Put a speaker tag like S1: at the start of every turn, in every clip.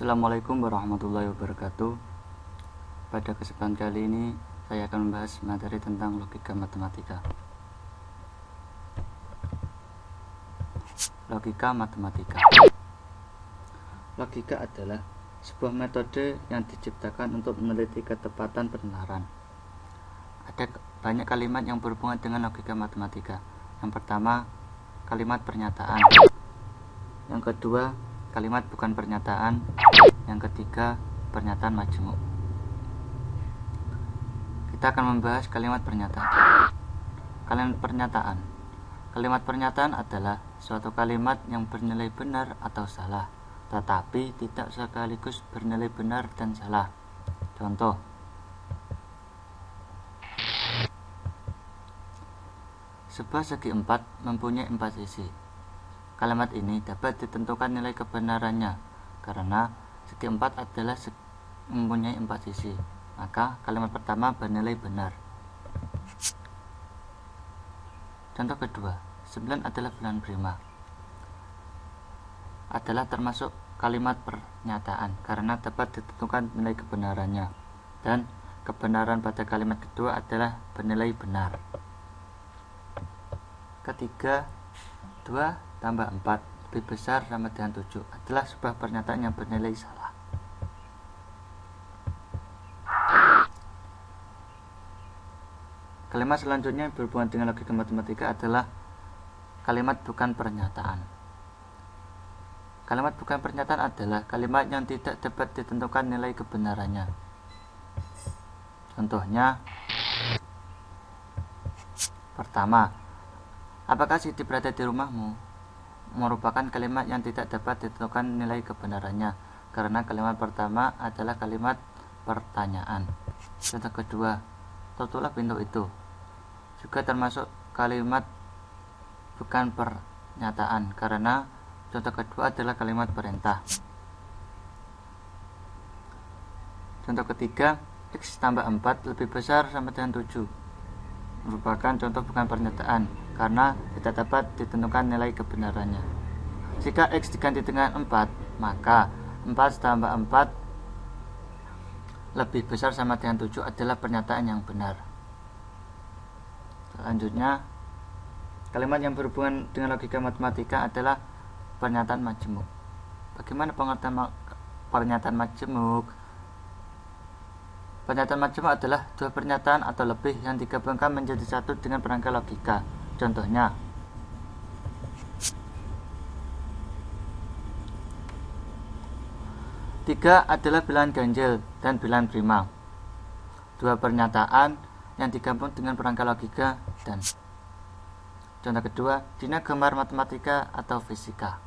S1: Assalamualaikum warahmatullahi wabarakatuh. Pada kesempatan kali ini saya akan membahas materi tentang logika matematika. Logika matematika. Logika adalah sebuah metode yang diciptakan untuk meneliti ketepatan penalaran. Ada banyak kalimat yang berhubungan dengan logika matematika. Yang pertama, kalimat pernyataan. Yang kedua, kalimat bukan pernyataan. Yang ketiga, pernyataan majemuk. Kita akan membahas kalimat pernyataan. Kalimat pernyataan. Kalimat pernyataan adalah suatu kalimat yang bernilai benar atau salah, tetapi tidak sekaligus bernilai benar dan salah. Contoh: sebuah segi 4 mempunyai 4 sisi. Kalimat ini dapat ditentukan nilai kebenarannya karena segi 4 adalah mempunyai 4 sisi. Maka kalimat pertama bernilai benar. Contoh kedua, 9 adalah bulan prima. Adalah termasuk kalimat pernyataan karena dapat ditentukan nilai kebenarannya. Dan kebenaran pada kalimat kedua adalah bernilai benar. Ketiga, 2 tambah 4 lebih besar sama dengan 7 adalah sebuah pernyataan yang bernilai salah. Kalimat selanjutnya yang berhubungan dengan logika matematika adalah kalimat bukan pernyataan. Kalimat bukan pernyataan adalah kalimat yang tidak dapat ditentukan nilai kebenarannya. Contohnya, pertama, apakah Siti berada di rumahmu? Merupakan kalimat yang tidak dapat ditentukan nilai kebenarannya karena kalimat pertama adalah kalimat pertanyaan. Contoh kedua, tutuplah pintu itu, juga termasuk kalimat bukan pernyataan karena contoh kedua adalah kalimat perintah. Contoh ketiga, X tambah 4 lebih besar sama dengan 7 merupakan contoh bukan pernyataan karena tidak dapat ditentukan nilai kebenarannya. Jika X diganti dengan 4, maka 4 tambah 4 lebih besar sama dengan 7 adalah pernyataan yang benar. Selanjutnya, kalimat yang berhubungan dengan logika matematika adalah pernyataan majemuk. Bagaimana pengertian pernyataan majemuk? Pernyataan majemuk adalah dua pernyataan atau lebih yang digabungkan menjadi satu dengan perangkat logika. Contohnya, tiga adalah bilangan ganjil dan bilangan prima. Dua pernyataan yang digabung dengan perangkat logika. Dan contoh kedua, Dina gemar matematika atau fisika.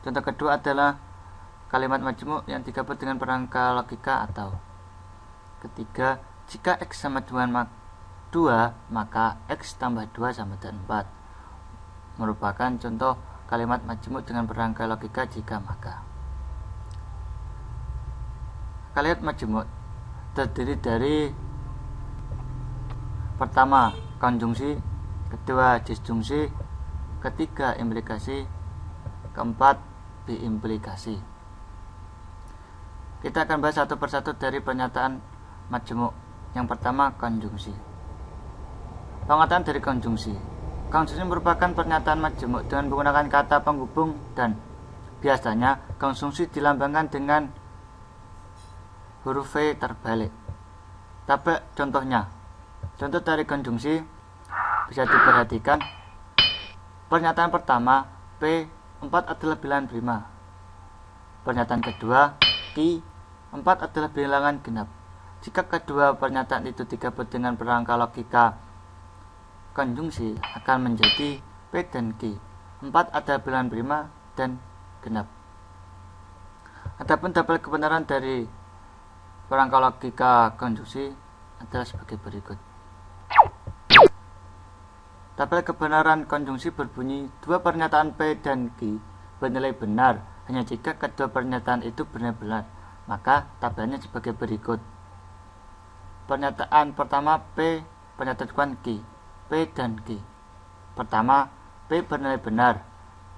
S1: Contoh kedua adalah kalimat majemuk yang digabung dengan perangkat logika atau. Ketiga, jika X sama dengan 2, maka X tambah 2 sama dengan 4 merupakan contoh kalimat majemuk dengan perangkat logika jika maka. Kalimat majemuk terdiri dari pertama, konjungsi, kedua, disjungsi, ketiga, implikasi, keempat, biimplikasi. Kita akan bahas satu persatu dari pernyataan majemuk. Yang pertama, konjungsi. Pengertian dari konjungsi. Konjungsi merupakan pernyataan majemuk dengan menggunakan kata penghubung dan biasanya konjungsi dilambangkan dengan huruf V terbalik. Tapi contohnya, contoh dari konjungsi bisa diperhatikan. Pernyataan pertama, P4 adalah bilangan prima. Pernyataan kedua, Q4 adalah bilangan genap. Jika kedua pernyataan itu digabung dengan perangkat logika konjungsi akan menjadi P dan Q. 4 adalah bilangan prima dan genap. Adapun tabel kebenaran dari perangkat logika konjungsi adalah sebagai berikut. Tabel kebenaran konjungsi berbunyi dua pernyataan P dan Q bernilai benar hanya jika kedua pernyataan itu benar-benar. Maka tabelnya sebagai berikut. Pernyataan pertama P, pernyataan Q. P dan Q. Pertama, P bernilai benar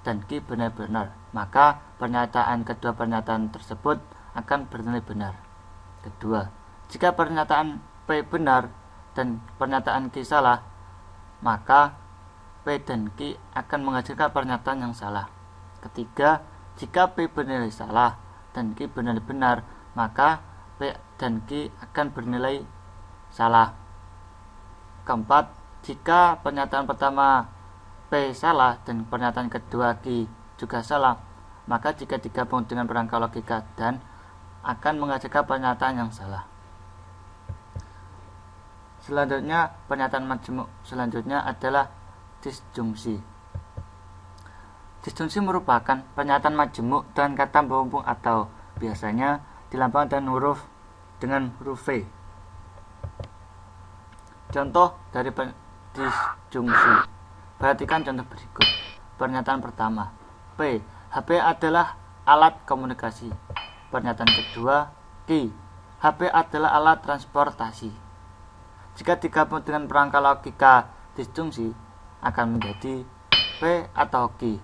S1: dan Q benar-benar. Maka kedua pernyataan tersebut akan bernilai benar. Kedua, jika pernyataan P benar dan pernyataan Q salah, maka P dan Q akan menghasilkan pernyataan yang salah. Ketiga, jika P bernilai salah dan Q bernilai benar, maka P dan Q akan bernilai salah. Keempat, jika pernyataan pertama P salah dan pernyataan kedua Q juga salah, maka jika digabung dengan perangkat logika dan akan menghasilkan pernyataan yang salah. Selanjutnya, pernyataan majmuk selanjutnya adalah disjungsi. Disjungsi merupakan pernyataan majmuk dengan kata penghubung atau biasanya dilambangkan dengan huruf V. Contoh dari disjungsi. Perhatikan contoh berikut. Pernyataan pertama, P. HP adalah alat komunikasi. Pernyataan kedua, Q. HP adalah alat transportasi. Jika digabung dengan perangkat logika disjungsi, akan menjadi P atau Q.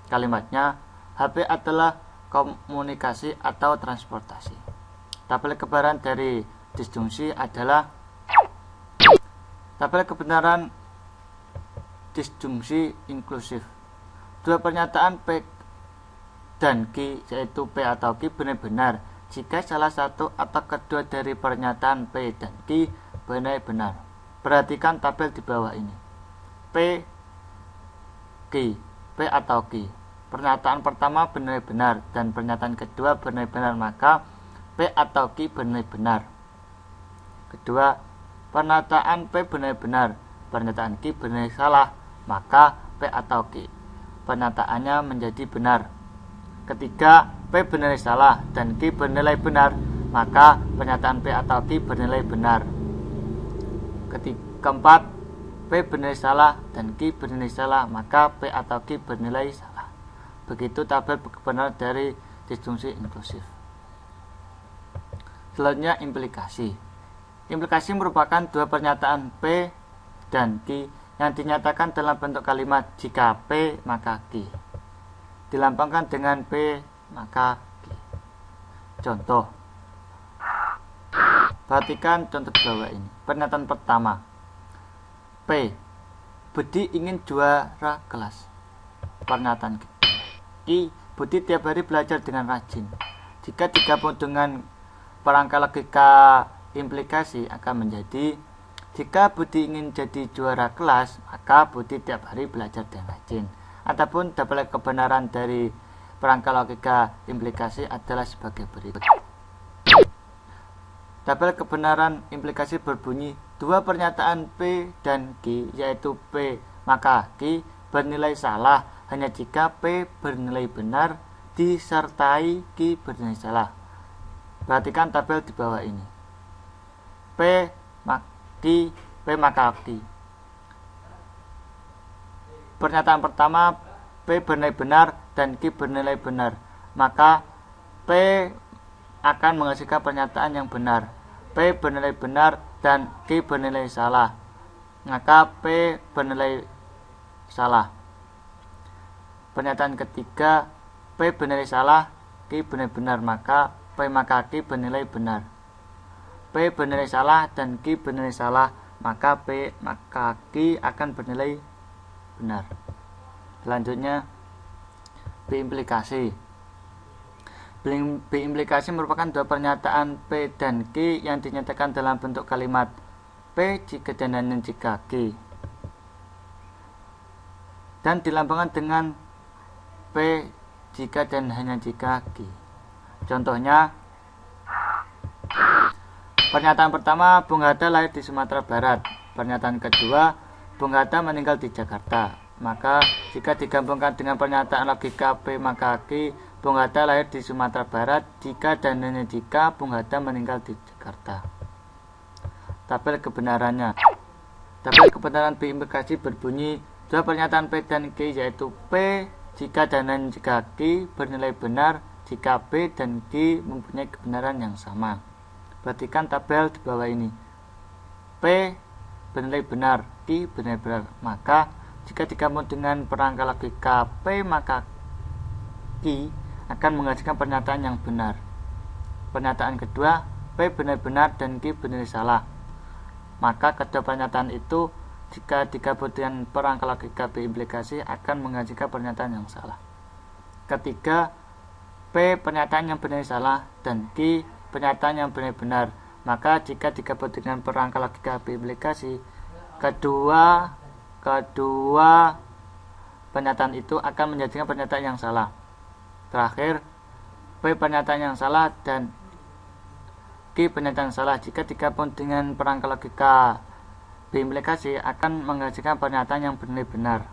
S1: Kalimatnya, HP adalah komunikasi atau transportasi. Tabel kebenaran dari disjungsi adalah tabel kebenaran disjungsi inklusif. Dua pernyataan P dan Q, yaitu P atau Q, benar-benar jika salah satu atau kedua dari pernyataan P dan Q benar-benar. Perhatikan tabel di bawah ini. P, Q, P atau Q. Pernyataan pertama benar-benar dan pernyataan kedua benar-benar, maka P atau Q benar-benar. Kedua, pernyataan P benar-benar, pernyataan Q benar salah, maka P atau Q pernyataannya menjadi benar. Ketiga, P bernilai salah dan Q bernilai benar, maka pernyataan P atau Q bernilai benar. Keempat, P bernilai salah dan Q bernilai salah, maka P atau Q bernilai salah. Begitu tabel kebenaran dari disjungsi inklusif. Selanjutnya, implikasi. Implikasi merupakan dua pernyataan P dan Q yang dinyatakan dalam bentuk kalimat jika P maka Q. Dilambangkan dengan P maka Q. Contoh. Perhatikan contoh di bawah ini. Pernyataan pertama. P. Budi ingin juara kelas. Pernyataan kedua. Q. Budi tiap hari belajar dengan rajin. Jika digabung dengan perangkat logika implikasi akan menjadi jika Budi ingin jadi juara kelas, maka Budi tiap hari belajar dengan rajin. Adapun tabel kebenaran dari perangkat logika implikasi adalah sebagai berikut. Tabel kebenaran implikasi berbunyi dua pernyataan P dan Q, yaitu P maka Q bernilai salah hanya jika P bernilai benar disertai Q bernilai salah. Perhatikan tabel di bawah ini. P maka Q. Pernyataan pertama, P bernilai benar dan Q bernilai benar, maka P akan menghasilkan pernyataan yang benar. P bernilai benar dan Q bernilai salah, maka P bernilai salah. Pernyataan ketiga, P bernilai salah, Q bernilai benar, maka P maka Q bernilai benar. P bernilai salah dan Q bernilai salah, maka P maka Q akan bernilai benar. Selanjutnya, B implikasi. B implikasi merupakan dua pernyataan P dan Q yang dinyatakan dalam bentuk kalimat P jika dan hanya jika Q, dan dilambangkan dengan P jika dan hanya jika Q. Contohnya, pernyataan pertama, Bung Hatta lahir di Sumatera Barat. Pernyataan kedua, Bung Hatta meninggal di Jakarta. Maka jika digabungkan dengan pernyataan logika P maka Q, Bung Hatta lahir di Sumatera Barat jika dan hanya jika Bung Hatta meninggal di Jakarta. Tabel kebenarannya. Tabel kebenaran B implikasi berbunyi dua pernyataan P dan Q, yaitu P jika dan hanya jika Q bernilai benar jika P dan Q mempunyai kebenaran yang sama. Perhatikan tabel di bawah ini. P bernilai benar, Q bernilai benar, maka jika digabung dengan perangkat logika P maka Q, akan menghasilkan pernyataan yang benar. Pernyataan kedua, P benar-benar dan Q benar salah. Maka kedua pernyataan itu jika digabung dengan perangkat logika B implikasi akan menghasilkan pernyataan yang salah. Ketiga, P pernyataan yang benar salah dan Q pernyataan yang benar-benar. Maka jika digabung dengan perangkat logika B implikasi, kedua pernyataan itu akan menjadikan pernyataan yang salah. Terakhir, P pernyataan yang salah dan Q pernyataan yang salah jika digabung dengan perangkat logika B implikasi akan menghasilkan pernyataan yang benar-benar.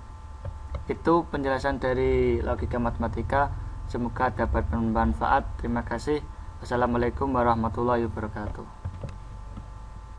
S1: Itu penjelasan dari logika matematika. Semoga dapat bermanfaat. Terima kasih. Wassalamualaikum warahmatullahi wabarakatuh.